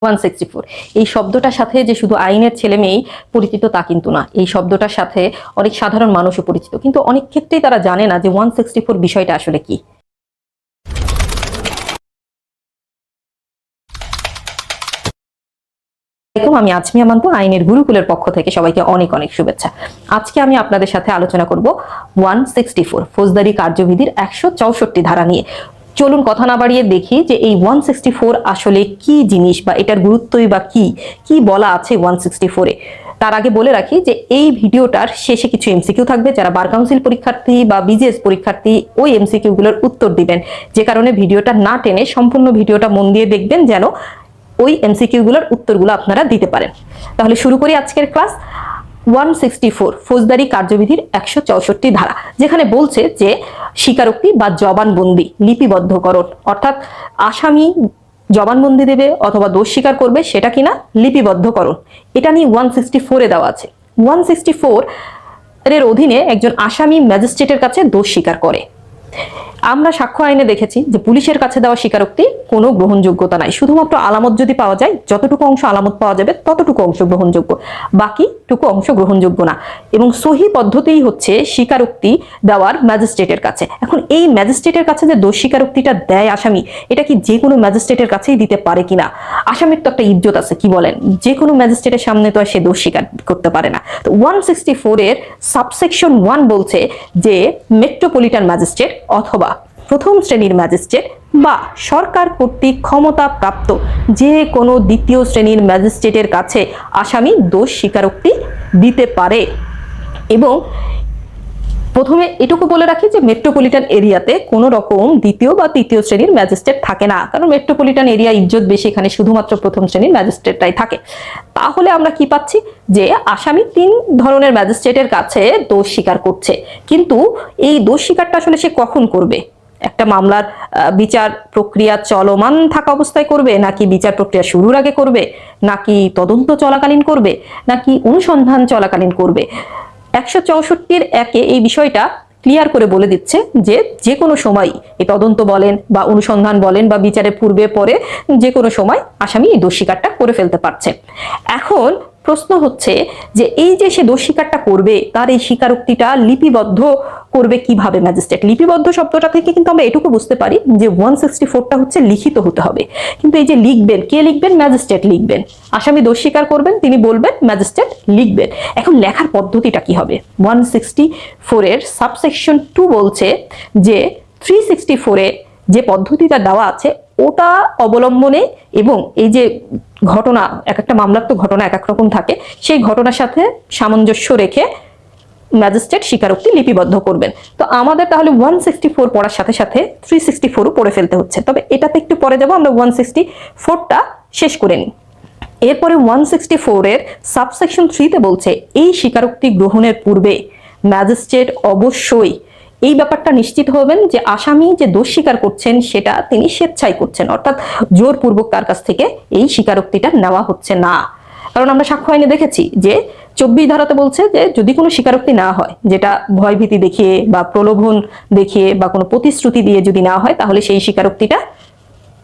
164 এই শব্দটার সাথে যে শুধু আইনের ছেলে মেয়েই পরিচিত তা কিন্তু না। এই শব্দটার সাথে অনেক সাধারণ মানুষও পরিচিত, কিন্তু অনেক ক্ষেত্রেই তারা জানে না যে 164 বিষয়টা আসলে কি। আমি আজমিয়া মান্তু, আইনের গুরুকুলের পক্ষ থেকে সবাইকে অনেক অনেক শুভেচ্ছা। আজকে আমি আপনাদের সাথে আলোচনা করব 164 ফৌজদারি কার্যবিধির 164 ধারা নিয়ে। চলুন কথা না বাড়িয়ে দেখি যে এই 164 আসলে কি জিনিস বা এটার গুরুত্বই বা কি কি বলা আছে 164 এ। তার আগে বলে রাখি যে এই ভিডিওটার শেষে কিছু এমসিকিউ থাকবে। যারা বার কাউন্সিল পরীক্ষার্থী বা বিজিএস পরীক্ষার্থী ওই এমসিকিউ গুলোর উত্তর দিবেন, যে কারণে ভিডিওটা না টেনে সম্পূর্ণ ভিডিওটা মন দিয়ে দেখবেন যেন ওই এমসিকিউ গুলোর উত্তরগুলো আপনারা দিতে পারেন। তাহলে শুরু করি আজকের ক্লাস। 164 ফৌজদারি কার্যবিধির 164 ধারা, যেখানে বলছে যে স্বীকারোক্তি বা জবানবন্দি লিপিবদ্ধকরণ, অর্থাৎ আসামি জবানবন্দি দেবে অথবা দোষ স্বীকার করবে সেটা কিনা লিপিবদ্ধকরণ, এটা নিয়ে 164 এ দেওয়া আছে। 164 এর অধীনে একজন আসামি ম্যাজিস্ট্রেটের কাছে দোষ স্বীকার করে। আমরা সাক্ষ্য আইনে দেখেছি যে পুলিশের কাছে দেওয়া স্বীকারোক্তি কোনো গ্রহণযোগ্যতা নাই, শুধুমাত্র আলামত যদি পাওয়া যায়, যতটুকু অংশ আলামত পাওয়া যাবে ততটুকু অংশ গ্রহণযোগ্য, বাকিটুকু অংশ গ্রহণযোগ্য না। এবং সহি পদ্ধতিই হচ্ছে স্বীকারোক্তি দেওয়ার ম্যাজিস্ট্রেটের কাছে। এখন এই ম্যাজিস্ট্রেটের কাছে যে দোষ স্বীকারোক্তিটা দেয় আসামি, এটা কি যে কোনো ম্যাজিস্ট্রেটের কাছেই দিতে পারে কিনা? আসামির তো একটা ইজ্জত আছে, কি বলেন? যে কোনো ম্যাজিস্ট্রেটের সামনে তো আর সে দোষ স্বীকার করতে পারে না। তো 164 এর সাবসেকশন 1 বলছে যে মেট্রোপলিটন ম্যাজিস্ট্রেট অথবা প্রথম শ্রেণীর ম্যাজিস্ট্রেট বা সরকার কর্তৃক ক্ষমতা প্রাপ্ত যে কোনো দ্বিতীয় শ্রেণীর ম্যাজিস্ট্রেটের কাছে আসামি দোষ স্বীকারোক্তি দিতে পারে। এবং প্রথমে এটুকু বলে রাখি যে মেট্রোপলিটন এরিয়াতে কোনো রকম দ্বিতীয় বা তৃতীয় শ্রেণীর ম্যাজিস্ট্রেট থাকে না, কারণ মেট্রোপলিটন এরিয়া ইজ্জত বেশি, এখানে শুধুমাত্র প্রথম শ্রেণীর ম্যাজিস্ট্রেটটাই থাকে। তাহলে আমরা কি পাচ্ছি যে আসামি 3 ধরনের ম্যাজিস্ট্রেটের কাছে দোষ স্বীকার করছে, কিন্তু এই দোষ স্বীকারটা আসলে সে কখন করবে? একটা মামলার বিচার প্রক্রিয়া চলমান থাকা অবস্থায় করবে, নাকি বিচার প্রক্রিয়া শুরুর আগে করবে, নাকি তদন্ত চলাকালীন করবে, নাকি অনুসন্ধান চলাকালীন করবে? 164 একে এই বিষয়টা ক্লিয়ার করে বলে দিচ্ছে যে যে কোনো সময় এই তদন্ত বলেন বা অনুসন্ধান বলেন বা বিচারের পূর্বে পরে যে কোনো সময় আসামি এই দোষ স্বীকারটা করে ফেলতে পারছে। এখন প্রশ্ন হচ্ছে যে এই যে সে দোষ স্বীকারটা করবে, তার এই স্বীকারোক্তিটা লিপিবদ্ধ করবে কিভাবে ম্যাজিস্ট্রেট? লিপিবদ্ধ শব্দটা থেকে কিন্তু আমরা এটুকু বুঝতে পারি যে 164টা হচ্ছে লিখিত হতে হবে। কিন্তু এই যে লিখবেন, কে লিখবেন? ম্যাজিস্ট্রেট লিখবেন। আসামি দোষ স্বীকার করবেন, তিনি বলবেন, ম্যাজিস্ট্রেট লিখবেন। এখন লেখার পদ্ধতিটা কি হবে? 164 এর সাবসেকশন 2 বলছে যে 364 এ যে পদ্ধতিটা দেওয়া আছে ওটা অবলম্বনে এবং এই যে ঘটনা, এক একটা মামলার তো ঘটনা এক এক রকম থাকে, সেই ঘটনার সাথে সামঞ্জস্য রেখে ম্যাজিস্ট্রেট স্বীকারোক্তি লিপিবদ্ধ করবেন। তো আমাদের তাহলে 164 পড়ার সাথে সাথে 364ও পড়ে ফেলতে হচ্ছে। তবে এটাতে একটু পরে যাব, আমরা 164টা শেষ করে নিই। এরপরে 164 এর সাবসেকশন 3 তে বলছে এই স্বীকারোক্তি গ্রহণের পূর্বে ম্যাজিস্ট্রেট অবশ্যই এই ব্যাপারটা নিশ্চিত হবেন যে আসামি যে দোষ স্বীকার করছেন সেটা তিনি স্বেচ্ছায় করছেন, অর্থাৎ জোরপূর্বক তার কাছ থেকে এই স্বীকারোক্তিটা নেওয়া হচ্ছে না। কারণ আমরা সাক্ষ্য আইনে দেখেছি যে 24 ধারাতে বলছে যে যদি কোনো স্বীকারোক্তি না হয়, যেটা ভয়ভীতি দেখিয়ে বা প্রলোভন দেখিয়ে বা কোনো প্রতিশ্রুতি দিয়ে যদি না হয়, তাহলে সেই স্বীকারোক্তিটা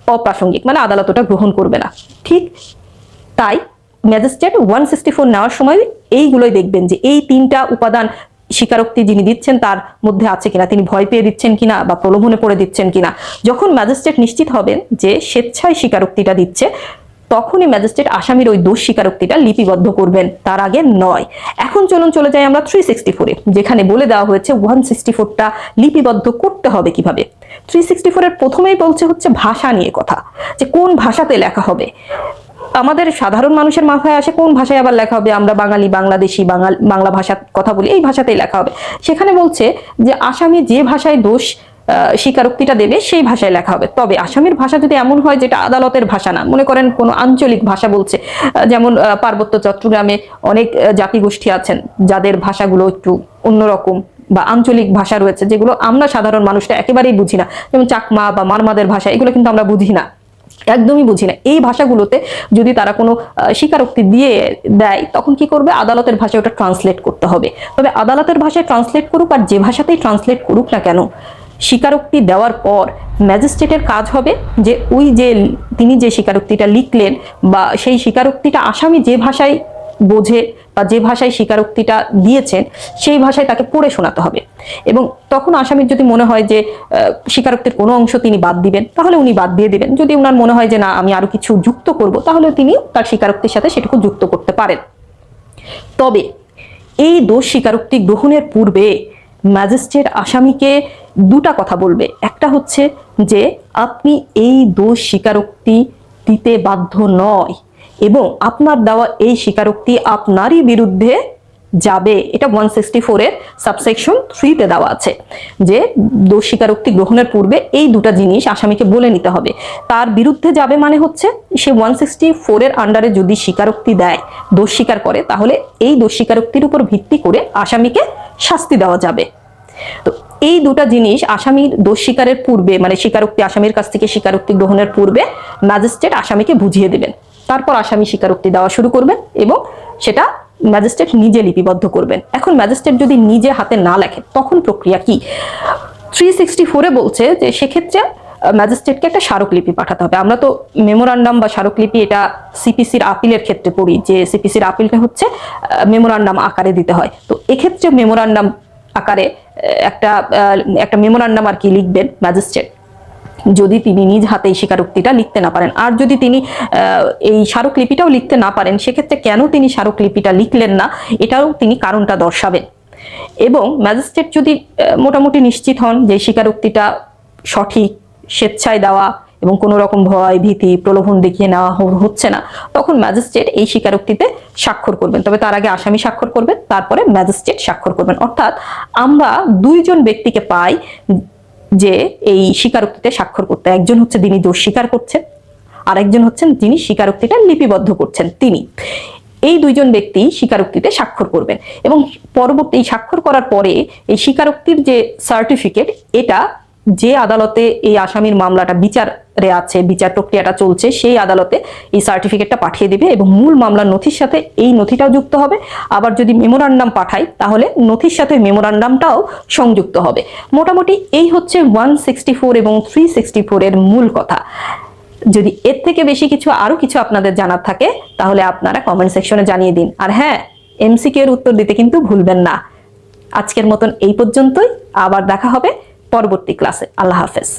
অপ্রাসঙ্গিক, মানে আদালত ওটা গ্রহণ করবে না। ঠিক তাই ম্যাজিস্ট্রেট 164 নেওয়ার সময় এইগুলোই দেখবেন যে এই 3টা উপাদান স্বীকারোক্তি যিনি দিচ্ছেন তার মধ্যে আছে কিনা, তিনি ভয় পেয়ে দিচ্ছেন কিনা বা প্রলোভনে পড়ে দিচ্ছেন কিনা। যখন ম্যাজিস্ট্রেট নিশ্চিত হবেন যে স্বেচ্ছায় স্বীকারোক্তিটা দিচ্ছে, তখনই ম্যাজিস্ট্রেট আসামির ওই দোষ স্বীকারোক্তিটা লিপিবদ্ধ করবেন, তার আগে নয়। এখন চলুন চলে যাই আমরা 364 এ, যেখানে বলে দেওয়া হয়েছে 164টা লিপিবদ্ধ করতে হবে কিভাবে। 364 এর প্রথমেই বলছে হচ্ছে ভাষা নিয়ে কথা, যে কোন ভাষাতে লেখা হবে। আমাদের সাধারণ মানুষের মাথায় আসে কোন ভাষায় আবার লেখা হবে? আমরা বাঙালি, বাংলাদেশি, বাংলা ভাষার কথা বলি, এই ভাষাতেই লেখা হবে। সেখানে বলছে যে আসামি যে ভাষায় দোষ স্বীকারোক্তিটা দেবে সেই ভাষায় লেখা হবে। তবে আসামির ভাষা যদি এমন হয় যেটা আদালতের ভাষা না, মনে করেন কোনো আঞ্চলিক ভাষা বলছে, যেমন পার্বত্য চট্টগ্রামে অনেক জাতিগোষ্ঠী আছেন যাদের ভাষাগুলো একটু অন্যরকম বা আঞ্চলিক ভাষা রয়েছে যেগুলো আমরা সাধারণ মানুষটা একেবারেই বুঝি না, যেমন চাকমা বা মারমাদের ভাষা, এগুলো কিন্তু আমরা বুঝি না, একদমই বুঝি না। এই ভাষাগুলোতে যদি তারা কোনো স্বীকারোক্তি দিয়ে দেয়, তখন কি করবে? আদালতের ভাষায় ওটা ট্রান্সলেট করতে হবে। তবে আদালতের ভাষায় ট্রান্সলেট করুক আর যে ভাষাতেই ট্রান্সলেট করুক না কেন, 364 এর 1 ধারায় বলা আছে যে আসামি যে ভাষায় দোষ স্বীকার করছেন সেটা তিনি স্বেচ্ছায় করছেন, অর্থাৎ জোরপূর্বক তার কাছ থেকে এই স্বীকারোক্তিটা নেওয়া হচ্ছে না। স্বীকারোক্তি দেওয়ার পর ম্যাজিস্ট্রেটের কাজ হবে যে তিনি যে স্বীকারোক্তিটা লিখলেন বা সেই স্বীকারোক্তিটা আসামি যে ভাষায় বোঝে বা যে ভাষায় স্বীকারোক্তিটা দিয়েছেন সেই ভাষায় তাকে পড়ে শোনাতে হবে। এবং তখন আসামির যদি মনে হয় যে স্বীকারোক্তির কোনো অংশ তিনি বাদ দিবেন, তাহলে উনি বাদ দিয়ে দিবেন। যদি ওনার মনে হয় যে না, আমি আরো কিছু যুক্ত করব, তাহলে তিনি তার স্বীকারোক্তির সাথে সেটুকু যুক্ত করতে পারেন। তবে এই দোষ স্বীকারোক্তি গ্রহণের পূর্বে ম্যাজিস্ট্রেট আসামিকে দুটা কথা বলবে। একটা হচ্ছে যে আপনি এই দোষ স্বীকারোক্তি দিতে বাধ্য নয় এবং আপনার দেওয়া এই স্বীকারোক্তি আপনারই বিরুদ্ধে যাবে। এটা 164 এর সাবসেকশন 3 তে দেওয়া আছে যে দোষ স্বীকারোক্তি গ্রহণের পূর্বে এই দুটা জিনিস আসামিকে বলে নিতে হবে। তার বিরুদ্ধে যাবে মানে হচ্ছে সে 164 এর আন্ডারে যদি স্বীকারোক্তি দেয়, দোষ স্বীকার করে, তাহলে এই দোষ স্বীকারোক্তির উপর ভিত্তি করে আসামিকে শাস্তি দেওয়া যাবে। তো এই দুটা জিনিস আসামির দোষ স্বীকারের পূর্বে, মানে স্বীকারোক্তি আসামির কাছ থেকে স্বীকারোক্তি গ্রহণের পূর্বে ম্যাজিস্ট্রেট আসামিকে বুঝিয়ে দেবেন। তারপর আসামি স্বীকারোক্তি দেওয়া শুরু করবেন এবং সেটা ম্যাজিস্ট্রেট নিজে লিপিবদ্ধ করবেন। এখন ম্যাজিস্ট্রেট যদি নিজে হাতে না লেখে তখন প্রক্রিয়া কি? 364-এ বলছে যে সেক্ষেত্রে ম্যাজিস্ট্রেটকে একটা স্মারকলিপি পাঠাতে হবে। আমরা তো মেমোরান্ডাম বা স্মারকলিপি এটা সিপিসির আপিলের ক্ষেত্রে পড়ি, যে সিপিসির আপিলটা হচ্ছে মেমোরান্ডাম আকারে দিতে হয়। তো এক্ষেত্রে মেমোরান্ডাম আকারে একটা মেমোরান্ডাম আর কি লিখবেন ম্যাজিস্ট্রেট, যদি তিনি নিজ হাতে এই স্বীকারোক্তিটা লিখতে না পারেন। আর যদি তিনি এই স্মারকলিপিটাও লিখতে না পারেন, সেক্ষেত্রে কেন তিনি স্মারকলিপিটা লিখলেন না এটাও তিনি কারণটা দর্শাবেন। এবং ম্যাজিস্ট্রেট যদি মোটামুটি নিশ্চিত হন যে স্বীকারোক্তিটা সঠিক, স্বেচ্ছায় দেওয়া এবং কোনো রকম ভয়, ভীতি, প্রলোভন দেখিয়ে নেওয়া হচ্ছে না, তখন ম্যাজিস্ট্রেট এই স্বীকারোক্তিতে স্বাক্ষর করবেন। তবে তার আগে আসামি স্বাক্ষর করবেন, তারপরে ম্যাজিস্ট্রেট স্বাক্ষর করবেন। অর্থাৎ আমরা দুইজন ব্যক্তিকে পাই যে এই স্বীকারোক্তিতে স্বাক্ষর করতে। একজন হচ্ছে যিনি দোষ স্বীকার করছেন, আর একজন হচ্ছেন যিনি স্বীকারোক্তিটা লিপিবদ্ধ করছেন তিনি। এই দুইজন ব্যক্তি স্বীকারোক্তিতে স্বাক্ষর করবেন এবং পরবর্তী স্বাক্ষর করার পরে এই স্বীকারোক্তির যে সার্টিফিকেট, এটা যে আদালতে এই আসামির মামলাটা বিচারে আছে, বিচার প্রক্রিয়াটা চলছে, সেই আদালতে এই সার্টিফিকেটটা পাঠিয়ে দিবে এবং মূল মামলার নথির সাথে এই নথিটাও যুক্ত হবে। আবার যদি মেমোরান্ডাম পাঠাই তাহলে নথির সাথে মেমোরান্ডামটাও সংযুক্ত হবে। মোটামুটি এই হচ্ছে 164 এবং 364 এর মূল কথা। যদি এর থেকে বেশি আরো কিছু আপনাদের জানার থাকে তাহলে আপনারা কমেন্ট সেকশনে জানিয়ে দিন। আর হ্যাঁ, এমসিকিউ এর উত্তর দিতে কিন্তু ভুলবেন না। আজকের মতন এই পর্যন্তই, আবার দেখা হবে পরবর্তী ক্লাসে। আল্লাহ হাফেজ।